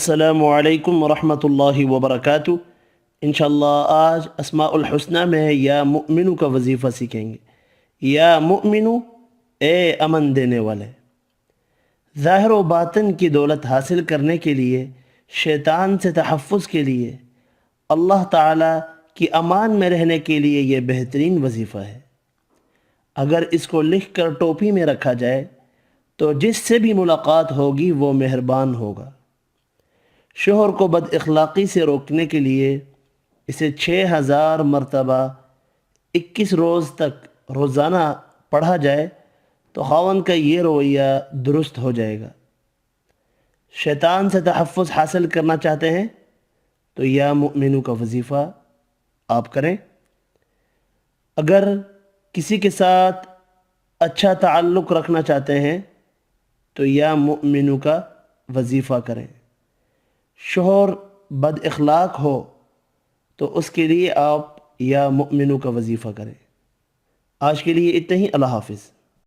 السلام علیکم ورحمۃ اللہ وبرکاتہ۔ انشاءاللہ آج اسماء الحسنہ میں یا مؤمنو کا وظیفہ سیکھیں گے۔ یا مؤمنو، اے امن دینے والے۔ ظاہر و باطن کی دولت حاصل کرنے کے لیے، شیطان سے تحفظ کے لیے، اللہ تعالیٰ کی امان میں رہنے کے لیے یہ بہترین وظیفہ ہے۔ اگر اس کو لکھ کر ٹوپی میں رکھا جائے تو جس سے بھی ملاقات ہوگی وہ مہربان ہوگا۔ شوہر کو بد اخلاقی سے روکنے کے لیے اسے 6000 مرتبہ 21 روز تک روزانہ پڑھا جائے تو خاوند کا یہ رویہ درست ہو جائے گا۔ شیطان سے تحفظ حاصل کرنا چاہتے ہیں تو یا مؤمنو کا وظیفہ آپ کریں۔ اگر کسی کے ساتھ اچھا تعلق رکھنا چاہتے ہیں تو یا مؤمنو کا وظیفہ کریں۔ شوہر بد اخلاق ہو تو اس کے لیے آپ یا مؤمنو کا وظیفہ کریں۔ آج کے لیے اتنا ہی۔ اللہ حافظ۔